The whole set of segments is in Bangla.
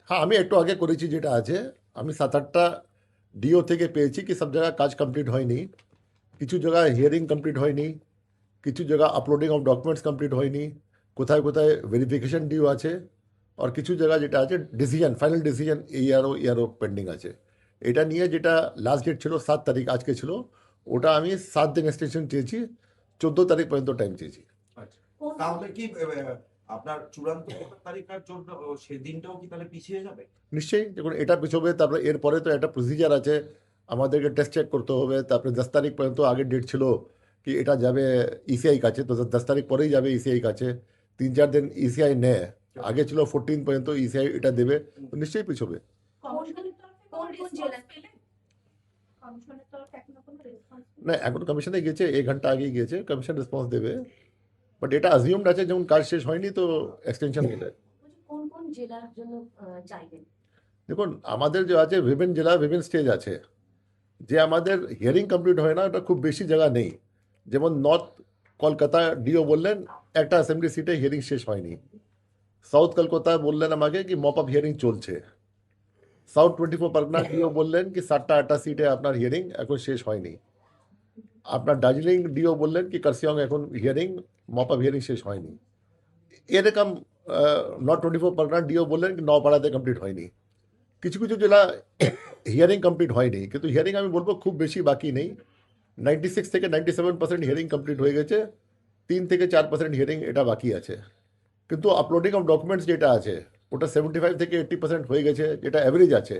হ্যাঁ, আমি একটু আগে করেছি যেটা আছে, আমি 7-8টা ডিও থেকে পেয়েছি কি সব জায়গায় কাজ কমপ্লিট হয়নি, কিছু জায়গায় হিয়ারিং কমপ্লিট হয়নি, কিছু জায়গা আপলোডিং অফ ডকুমেন্টস কমপ্লিট হয়নি, কোথায় কোথায় ভেরিফিকেশন ডিও আছে, আর কিছু জায়গা যেটা আছে ডিসিশন, ফাইনাল ডিসিশন ইয়ারও পেন্ডিং আছে। এটা নিয়ে যেটা লাস্ট ডেট ছিল 7 তারিখ, আজকে ছিল, ওটা আমি 7 দিন এক্সটেনশন চেয়েছি, 14 তারিখ পর্যন্ত টাইম চেয়েছি। আচ্ছা, তাহলে কি আপনার চূড়ান্ত ভোটার তালিকার জন্য সেদিনটাও কি তাহলে পিছিয়ে যাবে? নিশ্চয়ই, দেখুন এটা পিছবে, তারপরে এরপরে তো একটা প্রসিজার আছে, আমাদেরকে টেস্ট চেক করতে হবে, তারপরে 10 তারিখ পর্যন্ত আগের ডেট ছিল কি এটা যাবে ইসিআই কাছে, তো 10 তারিখ পরেই যাবে ইসিআই কাছে, 3-4 দিন ইসিআই নেয়, আগে ছিল 14 পর্যন্ত ইসিআই এটা দেবে, তো নিশ্চয়ই পিছবে। কমিশনের তরফে কোন কোন জেলা পেলেন? কমিশনের তরফে এখনো কোনো রেসপন্স না, এখন কমিশনে গেছে, 1 ঘন্টা আগেই গিয়েছে, কমিশন রেসপন্স দেবে, বাট এটা অ্যাজিউমড আছে যেমন কাজ শেষ হয়নি তো এক্সটেনশন হয়ে যায়। কোন কোন জেলার জন্য চাইবেন? দেখুন আমাদের যে আছে বিভিন্ন জেলা বিভিন্ন স্টেজ আছে, যে আমাদের হিয়ারিং কমপ্লিট হয় না ওটা খুব বেশি জায়গা নেই, যেমন নর্থ কলকাতা ডিও বললেন একটা অ্যাসেম্বলি সিটে হিয়ারিং শেষ হয়নি, সাউথ কলকাতা বললেন আমাকে কি মপ আপ হিয়ারিং চলছে, সাউথ 24 পরগনা ডিও বললেন কি 7টা 8টা সিটে আপনার হিয়ারিং এখন শেষ হয়নি, আপনার দার্জিলিং ডিও বললেন কি কার্সিয়ং এখন হিয়ারিং মপ আপ হিয়ারিং শেষ হয়নি, এরকম নর্থ 24 পরগনা ডিও বললেন কি নপাড়াতে কমপ্লিট হয়নি, কিছু কিছু জেলা হিয়ারিং কমপ্লিট হয়নি, কিন্তু হিয়ারিং আমি বলবো খুব বেশি বাকি নেই, 96 থেকে 97% হিয়ারিং কমপ্লিট হয়ে গেছে, 3 থেকে 4% হিয়ারিং এটা বাকি আছে, কিন্তু আপলোডিং অফ ডকুমেন্টস যেটা আছে ওটা 75 থেকে 80% হয়ে গেছে, যেটা অ্যাভারেজ আছে,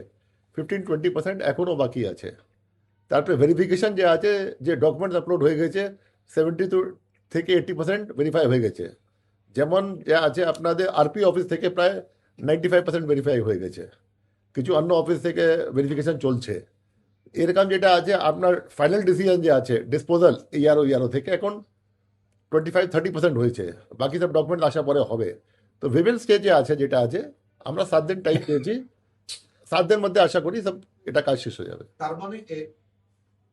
15-20% এখনও বাকি আছে, তারপরে ভেরিফিকেশন যে আছে, যে ডকুমেন্টস আপলোড হয়ে গেছে 70 থেকে 80% ভেরিফাই হয়ে গেছে, যেমন যা আছে আপনাদের আরপি অফিস থেকে প্রায় 95% ভেরিফাই হয়ে গেছে, কিছু অন্য অফিস থেকে ভেরিফিকেশন চলছে, এরকম যেটা আছে আপনার ফাইনাল ডিসিশন যে আছে ডিসপোজাল ইয়ারও থেকে এখন 25-30% হয়েছে, বাকি সব ডকুমেন্ট আসার পরে হবে, তো বিভিন্ন স্টেজে আছে যেটা আছে, আমরা 7 দিন টাইম পেয়েছি, 7 দিনের মধ্যে আশা করি সব এটা কাজ শেষ হয়ে যাবে। তার মানে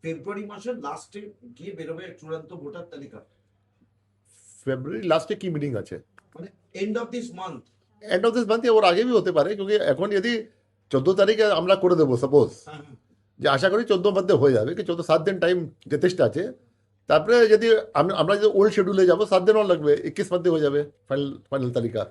ফেব্রুয়ারি মাসের লাস্টে গিয়ে বেরোবে চূড়ান্ত ভোটার তালিকা, ফেব্রুয়ারি লাস্টে কি মিটিং আছে? মানে end of this month. End of this month ওর আগে भी হতে পারে, क्योंकि এখন যদি 14 তারিখে আমরা করে দেবো সাপোজ, যে আশা করি 14 মধ্যে হয়ে যাবে, কি 7 দিন টাইম যথেষ্ট আছে, তারপরে যদি আমরা যদি ওল্ড শিডিউলে যাবো 7 দিনও লাগবে, 21 মধ্যে হয়ে যাবে ফাইনাল ফাইনাল তালিকা।